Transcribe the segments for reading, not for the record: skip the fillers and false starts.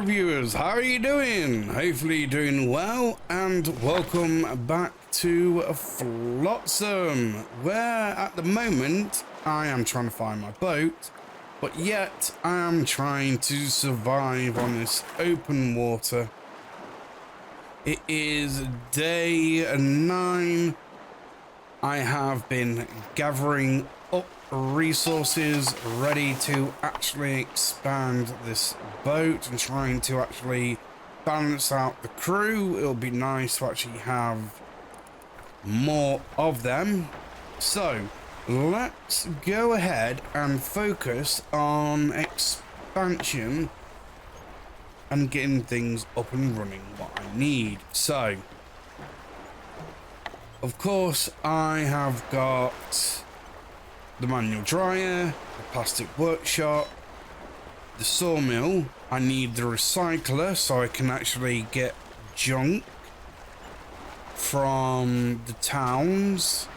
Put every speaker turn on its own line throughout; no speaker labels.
Hello viewers, how are you doing? Hopefully you're doing well, and welcome back to Flotsam, where at the moment I am trying to find my boat, but yet I am trying to survive on this open water. It is day 9. I have been gathering up resources ready to actually expand this boat and trying to actually balance out the crew. It'll be nice to actually have more of them. So let's go ahead and focus on expansion and getting things up and running what I need. So of course I have got the manual dryer, the plastic workshop, the sawmill. I need the recycler so I can actually get junk from the towns.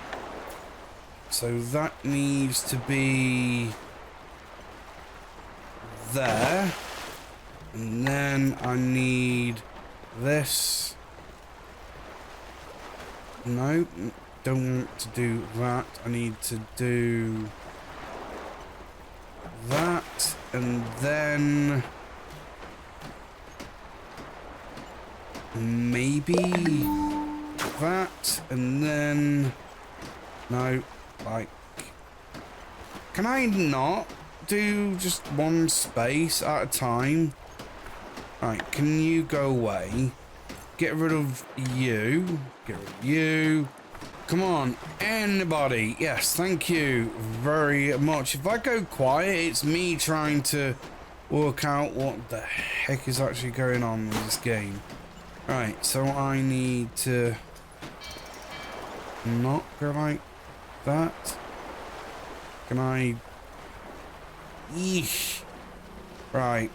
So that needs to be there. And then I need this. No, don't want to do that. I need to do that, and then maybe that, and then no, like, can I not do just one space at a time? Right, can you go away? Get rid of you. Get rid of you. Come on, anybody. Yes, thank you very much. If I go quiet, it's me trying to work out what the heck is actually going on with this game. Right, so I need to not go like that. Can I? Eesh. Right,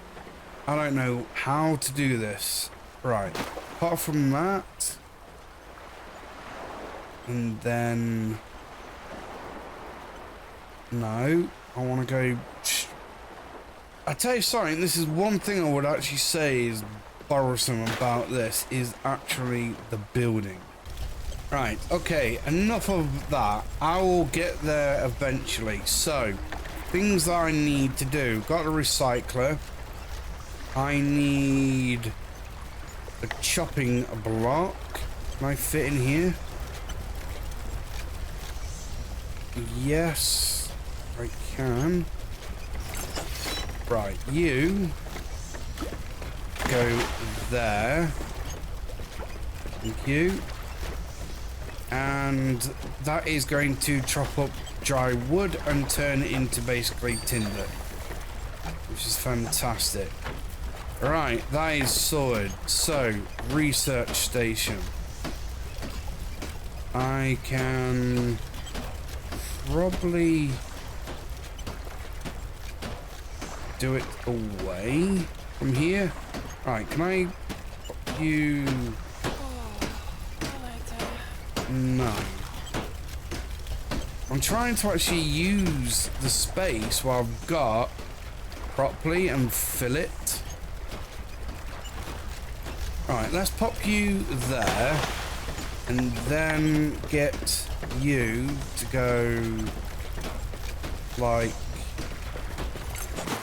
I don't know how to do this. Right, apart from that. And then no, I want to go. I tell you something, this is one thing I would actually say is bothersome about this is actually the building. Right, okay, enough of that. I will get there eventually. So things that I need to do: got a recycler, I need a chopping block. Can I fit in here? Yes, I can. Right, you go there. Thank you. And that is going to chop up dry wood and turn it into basically tinder, which is fantastic. Right, that is sorted. So, research station. I can probably do it away from here. Right, can I put you? No. I'm trying to actually use the space what I've got properly and fill it. Right, let's pop you there and then get you to go like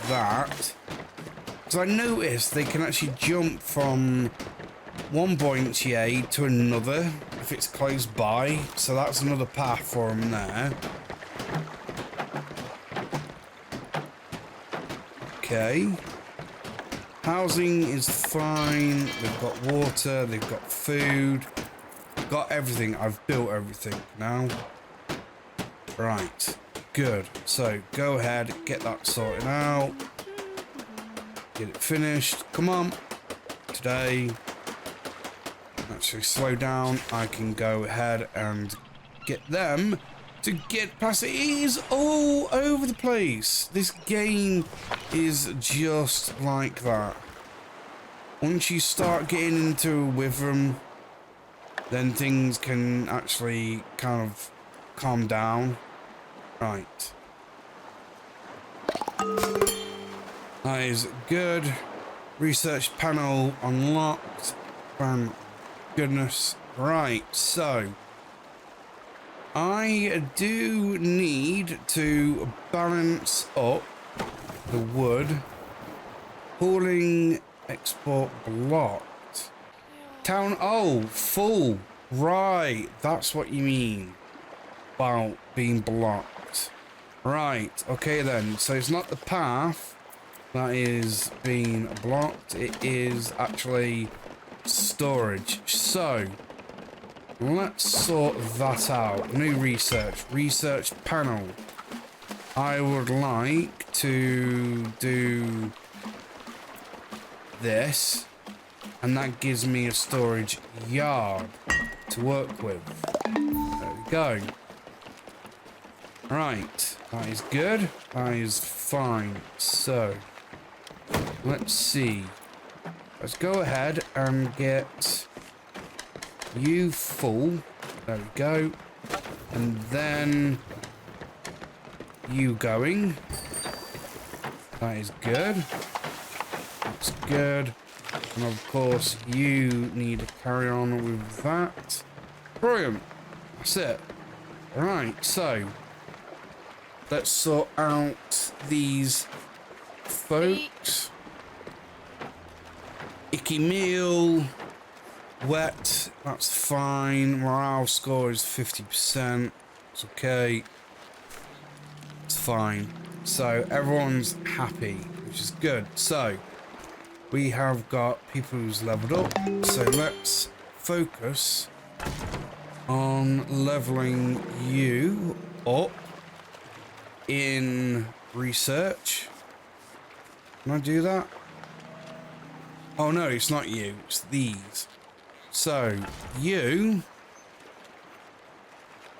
that, because I noticed they can actually jump from one buoyancy to another if it's close by, so that's another path for them there. Okay, housing is fine, they've got water, they've got food, got everything. I've built everything now. Right, good. So go ahead, get that sorted out, get it finished. Come on, today. Actually slow down. I can go ahead and get them to get past it. It is all over the place. This game is just like that. Once you start getting into with them, then things can actually kind of calm down. Right. That is good. Research panel unlocked. Thank goodness. Right, so I do need to balance up the wood. Hauling export blocked. Town, oh, full. Right, that's what you mean about being blocked. Right, okay then. So it's not the path that is being blocked. It is actually storage. So let's sort that out. New research. Research panel. I would like to do this, and that gives me a storage yard to work with. There we go. Right, that is good. That is fine. So let's see. Let's go ahead and get you full. There we go. And then you going. That is good. That's good. And of course, you need to carry on with that. Brilliant. That's it. Alright, so let's sort out these folks. Icky meal. Wet. That's fine. Morale score is 50%. It's okay. It's fine. So everyone's happy, which is good. So we have got people who's leveled up. So let's focus on leveling you up in research. Can I do that? Oh no, it's not you, it's these. So you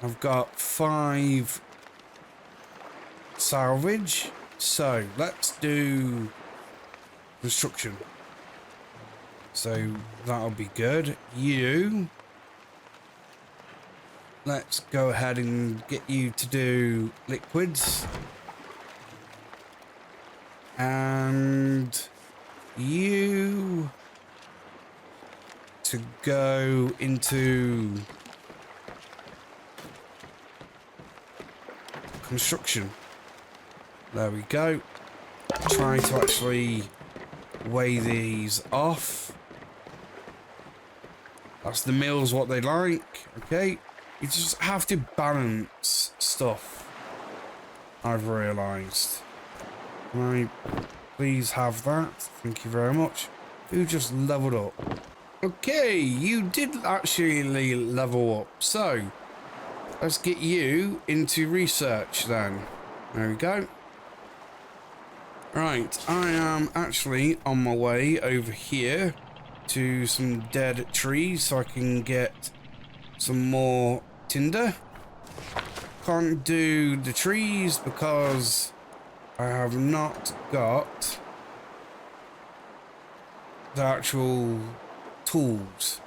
have got 5 salvage. So let's do construction. So that'll be good. You, let's go ahead and get you to do liquids. And you to go into construction. There we go. Try to actually weigh these off. That's the mills what they like. Okay. You just have to balance stuff, I've realised. Can I please have that? Thank you very much. Who just leveled up? Okay, you did actually level up. So let's get you into research then. There we go. Right, I am actually on my way over here to some dead trees so I can get some more tinder. Can't do the trees because I have not got the actual tools.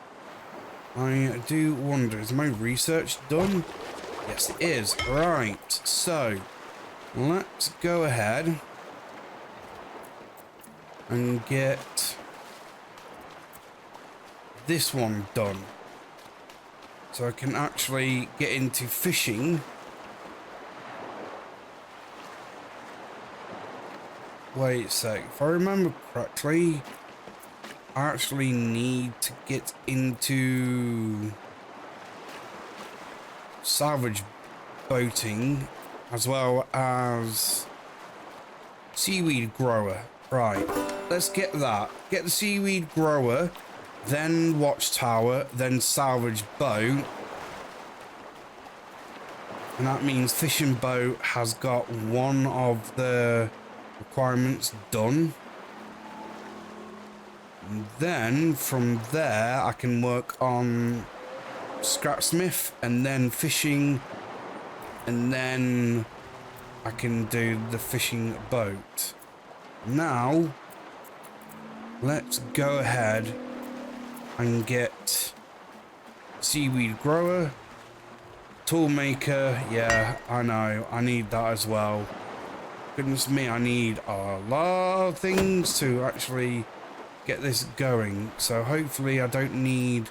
I do wonder, is my research done? Yes, it is. Right, so let's go ahead and get this one done. So I can actually get into fishing. Wait a sec. If I remember correctly, I actually need to get into salvage boating as well as seaweed grower. Right, let's get that. Get the seaweed grower, then watchtower, then salvage boat. And that means fishing boat has got one of the requirements done. And then from there I can work on scrapsmith and then fishing, and then I can do the fishing boat. Now let's go ahead and get seaweed grower, tool maker. Yeah, I know, I need that as well. Goodness me, I need a lot of things to actually get this going. So hopefully I don't need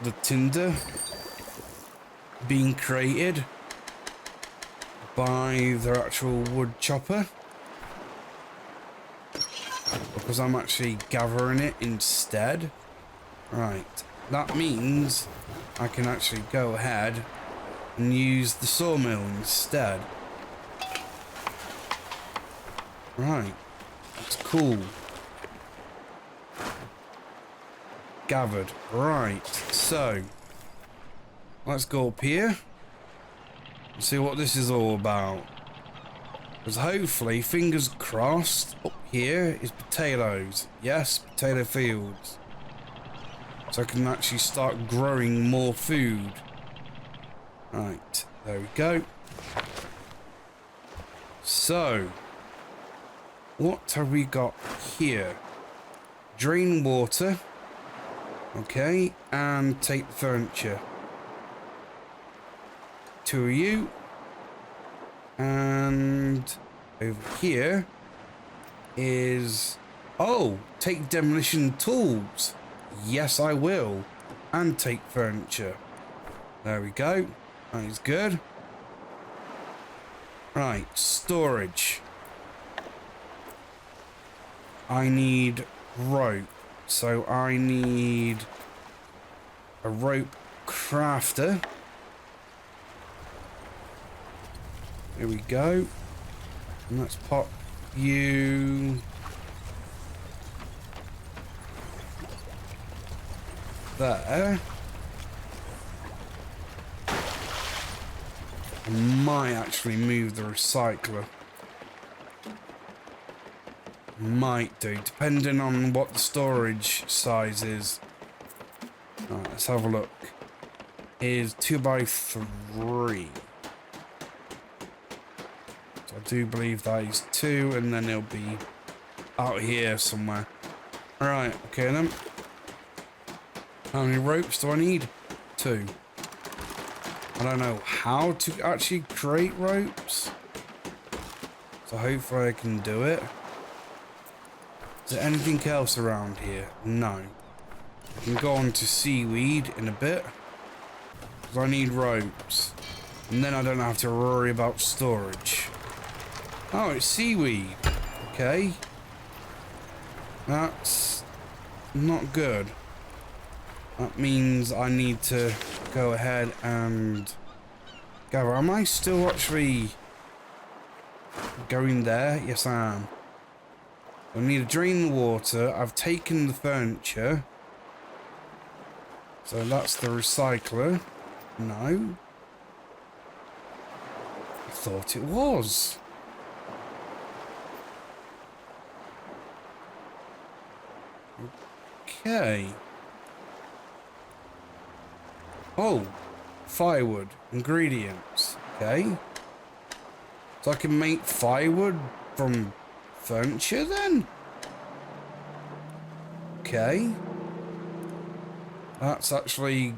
the tinder being created by the actual wood chopper, because I'm actually gathering it instead. Right, that means I can actually go ahead and use the sawmill instead. Right, that's cool. Gathered. Right, so let's go up here and see what this is all about. Because hopefully, fingers crossed, up here is potatoes. Yes, potato fields. So I can actually start growing more food. Right, there we go. So, what have we got here? Drain water. Okay, and take the furniture. 2 of you. And over here is... Oh, take demolition tools. Yes, I will. And take furniture. There we go. That is good. Right, storage. I need rope. So I need a rope crafter. Here we go. And let's pop you there. I might actually move the recycler. Might do, depending on what the storage size is. Alright, let's have a look. Is 2x3. So I do believe that is 2, and then it'll be out here somewhere. Alright, okay then. How many ropes do I need? 2. I don't know how to actually create ropes, so hopefully I can do it. Is there anything else around here? No. I can go on to seaweed in a bit, because I need ropes, and then I don't have to worry about storage. Oh, it's seaweed. Okay. That's not good. That means I need to go ahead and gather. Am I still actually going there? Yes, I am. I need to drain the water. I've taken the furniture. So that's the recycler. No. I thought it was. Okay. Oh, firewood, ingredients, okay. So I can make firewood from furniture then? Okay. That's actually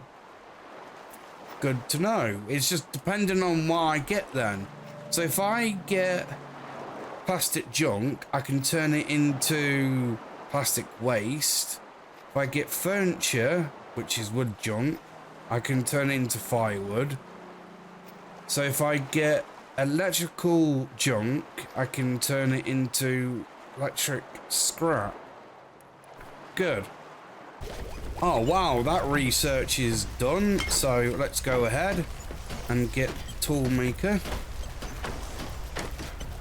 good to know. It's just depending on what I get then. So if I get plastic junk, I can turn it into plastic waste. If I get furniture, which is wood junk, I can turn it into firewood. So if I get electrical junk, I can turn it into electric scrap. Good. Oh wow, that research is done. So let's go ahead and get the tool maker.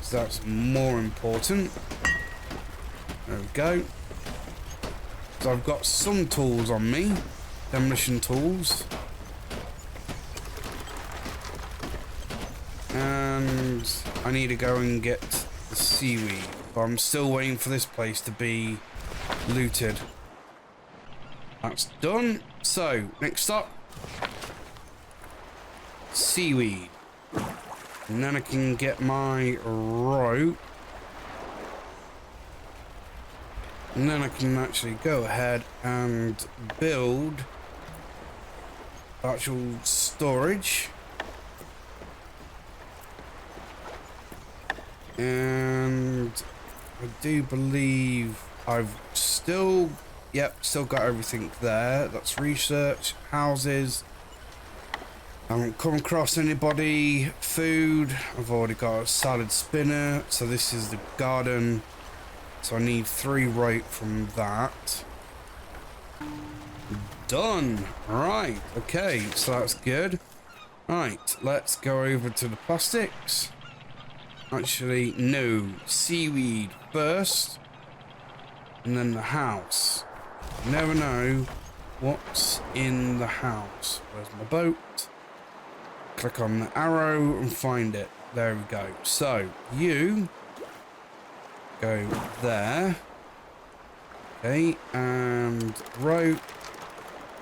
So that's more important. There we go. So I've got some tools on me. Demolition tools. And I need to go and get the seaweed. But I'm still waiting for this place to be looted. That's done. So, next up, seaweed. And then I can get my rope. And then I can actually go ahead and build actual storage. And I do believe I've still, yep, still got everything there. That's research, houses. I haven't come across anybody. Food, I've already got a salad spinner. So this is the garden. So I need 3 rope from that. Done. Right, okay, so that's good. Right, let's go over to the plastics. Actually, no, seaweed first. And then the house. You never know what's in the house. Where's my boat? Click on the arrow and find it. There we go. So, you go there. Okay, and rope.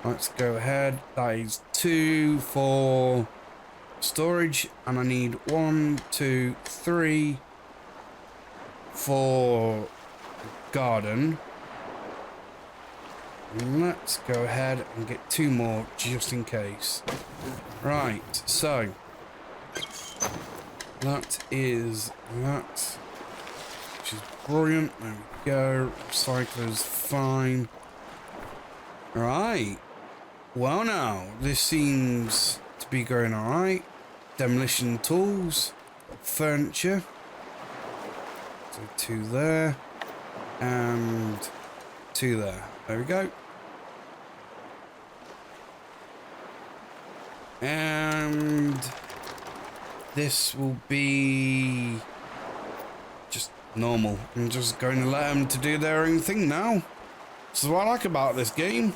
Let's go ahead. That is 2 for storage, and I need 1, 2, 3 for garden. Let's go ahead and get 2 more just in case. Right, so that is that, which is brilliant. There we go. Recycler's fine. Right. Well, now this seems to be going all right. Demolition tools, furniture. So 2 there and 2 there. There we go. And this will be just normal. I'm just going to let them to do their own thing now. This is what I like about this game.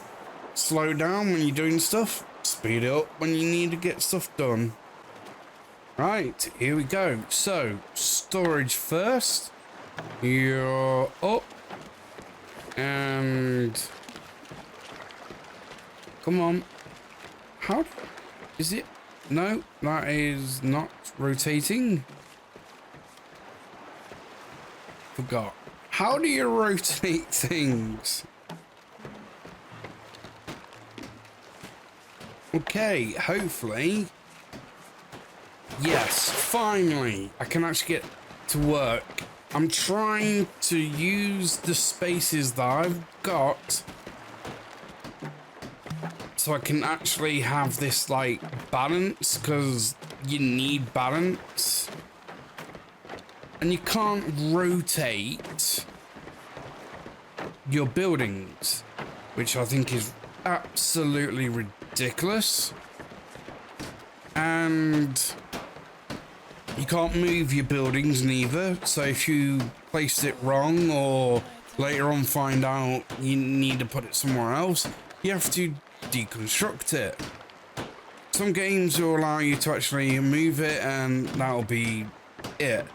Slow down when you're doing stuff. Speed it up when you need to get stuff done. Right, here we go. So, storage first. You're up. And... come on. How... is it? No, that is not rotating. Forgot. How do you rotate things? Okay, hopefully. Yes, finally. I can actually get to work. I'm trying to use the spaces that I've got so I can actually have this, like, balance, because you need balance. And you can't rotate your buildings, which I think is absolutely ridiculous. And you can't move your buildings neither, so if you placed it wrong or later on find out you need to put it somewhere else, you have to deconstruct it. Some games will allow you to actually move it and that'll be it.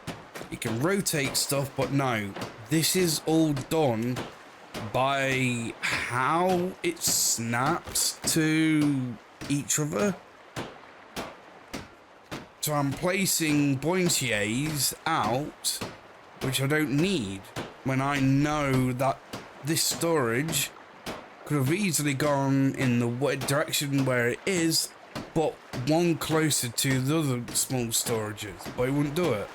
You can rotate stuff, but no, this is all done by how it snaps to each other. So I'm placing pointiers out, which I don't need, when I know that this storage could have easily gone in the direction where it is, but one closer to the other small storages, but it wouldn't do it.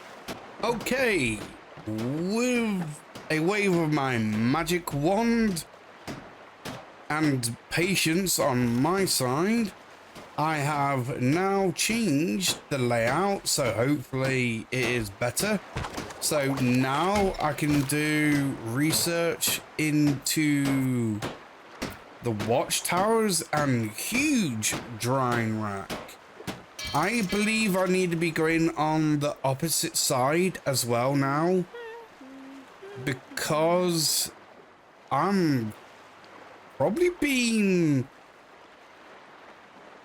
Okay, with a wave of my magic wand and patience on my side, I have now changed the layout, so hopefully it is better. So now I can do research into the watchtowers and huge drying rack. I believe I need to be going on the opposite side as well now, because I'm probably being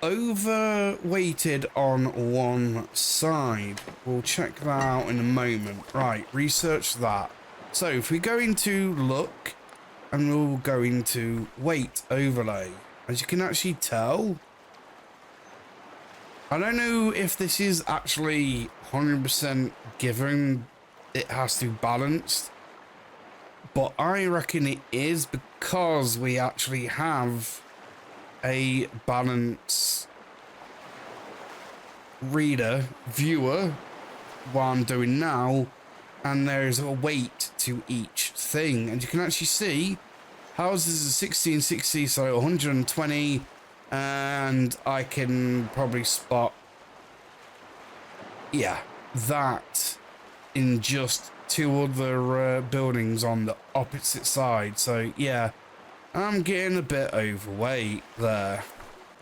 overweighted on one side. We'll check that out in a moment. Right, research that. So if we go into look and we'll go into weight overlay, as you can actually tell, I don't know if this is actually 100% given it has to be balanced, but I reckon it is, because we actually have a balance viewer, what I'm doing now, and there's a weight to each thing, and you can actually see houses are 1660, so 120, and I can probably spot, yeah, that in just two other buildings on the opposite side. So yeah, I'm getting a bit overweight there.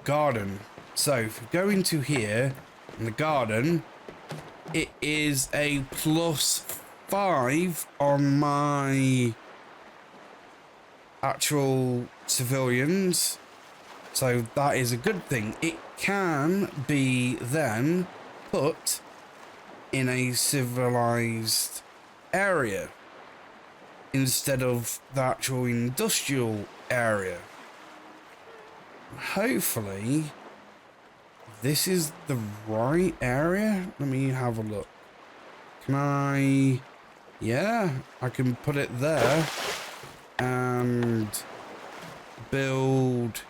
Garden. So if we go into here in the garden, it is a +5 on my actual civilians, so that is a good thing. It can be then put in a civilized area instead of the actual industrial area. Hopefully this is the right area. Let me have a look. Can I... yeah, I can put it there and build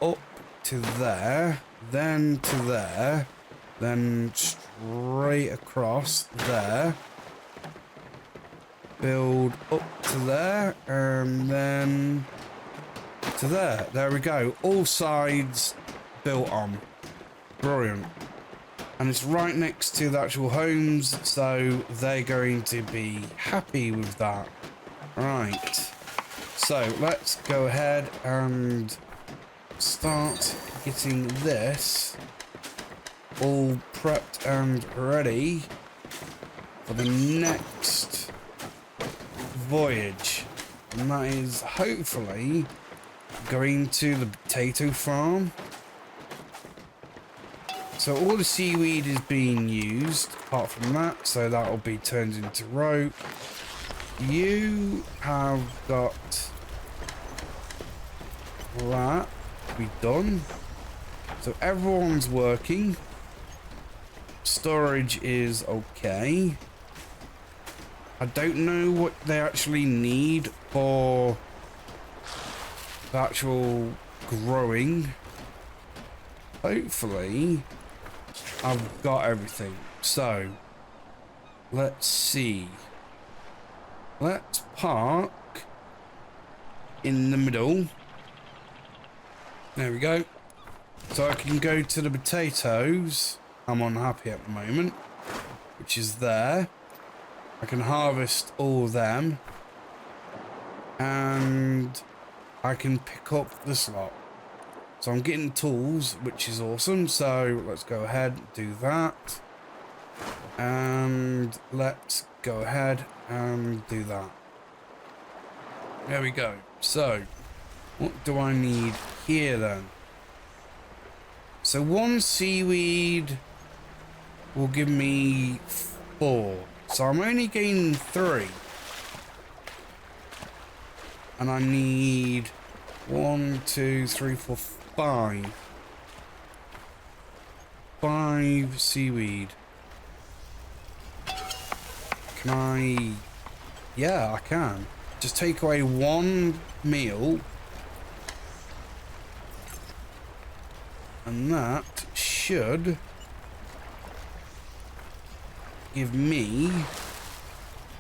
up to there, then to there, then straight across there, build up to there, and then to there. There we go. All sides built on. Brilliant. And it's right next to the actual homes, so they're going to be happy with that. Right. So let's go ahead and start getting this all prepped and ready for the next voyage. And that is hopefully going to the potato farm. So all the seaweed is being used apart from that, so that will be turned into rope. You have got that to be done. So everyone's working. Storage is okay. I don't know what they actually need for the actual growing. Hopefully I've got everything. So let's see. Let's park in the middle. There we go. So I can go to the potatoes. I'm unhappy at the moment, which is there. I can harvest all of them, and I can pick up this lot. So I'm getting tools, which is awesome. So let's go ahead and do that, and let's go ahead and do that. There we go. So what do I need here then? So one seaweed will give me 4. So I'm only gaining 3. And I need 1, 2, 3, 4, 5. 5 seaweed. Can I... yeah, I can. Just take away 1 meal. And that should give me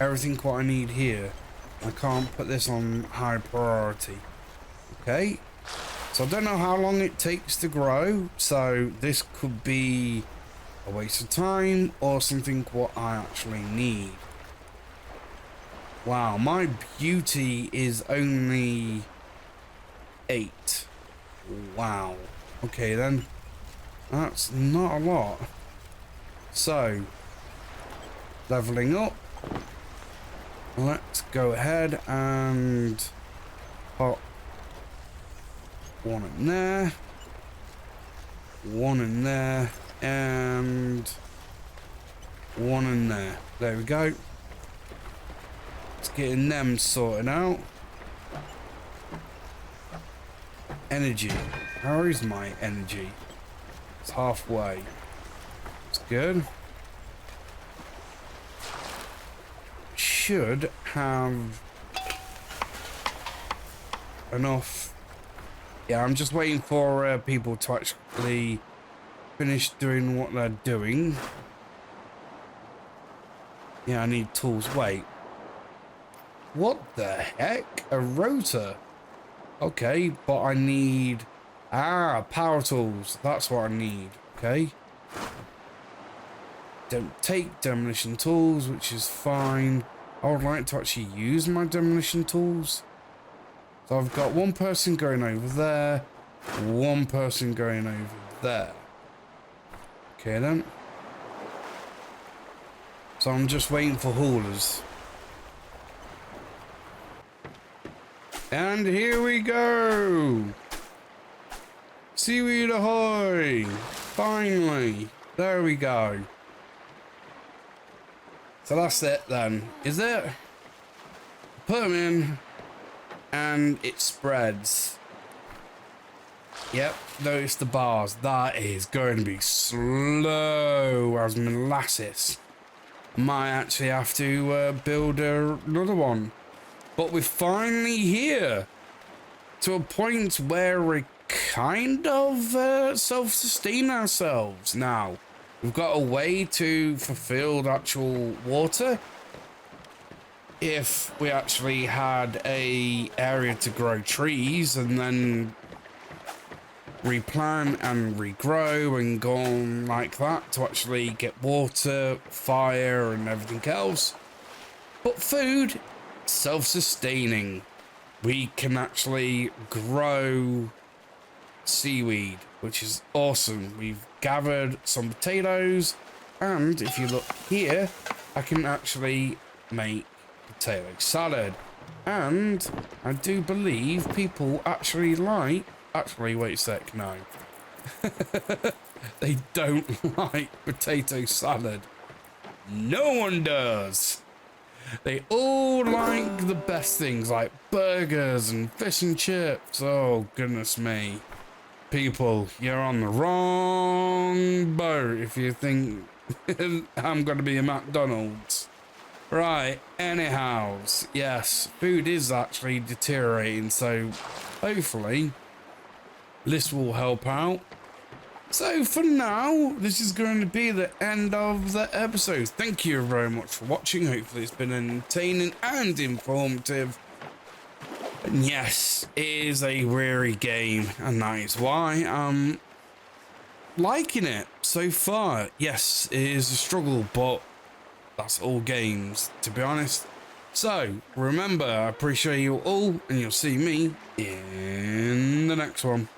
everything what I need here. I can't put this on high priority. Okay. So I don't know how long it takes to grow. So this could be a waste of time or something what I actually need. Wow, my beauty is only 8. Wow. Okay then, that's not a lot. So, leveling up. Let's go ahead and pop 1 in there, 1 in there, and 1 in there. There we go. Let's get them sorted out. Energy. How is my energy? It's halfway. It's good. Should have enough. Yeah, I'm just waiting for people to actually finish doing what they're doing. Yeah, I need tools. Wait. What the heck? A rotor? Okay, but I need... Ah, power tools. That's what I need. Okay. Don't take demolition tools, which is fine. I would like to actually use my demolition tools. So I've got one person going over there, one person going over there. Okay then. So I'm just waiting for haulers. And here we go. Seaweed ahoy. Finally. There we go. So that's it then. Is it? Put them in. And it spreads. Yep, notice the bars. That is going to be slow as molasses. Might actually have to build another one. But we're finally here. To a point where we kind of self-sustain ourselves now. We've got a way to fulfill the actual water. If we actually had a area to grow trees and then replant and regrow and go on like that to actually get water, fire and everything else. But food, self-sustaining. We can actually grow seaweed, which is awesome. We've gathered some potatoes, and if you look here, I can actually make potato salad. And I do believe people actually like... Actually, wait a sec, no. They don't like potato salad. No one does. They all like the best things, like burgers and fish and chips. Oh, goodness me. People, you're on the wrong boat if you think I'm going to be a McDonald's. Right, anyhow, yes, food is actually deteriorating, so hopefully this will help out. So for now, this is going to be the end of the episode. Thank you very much for watching. Hopefully it's been entertaining and informative. And yes, it is a weary game, and that is why I'm liking it so far. Yes, it is a struggle, but that's all games, to be honest. So, remember, I appreciate you all, and you'll see me in the next one.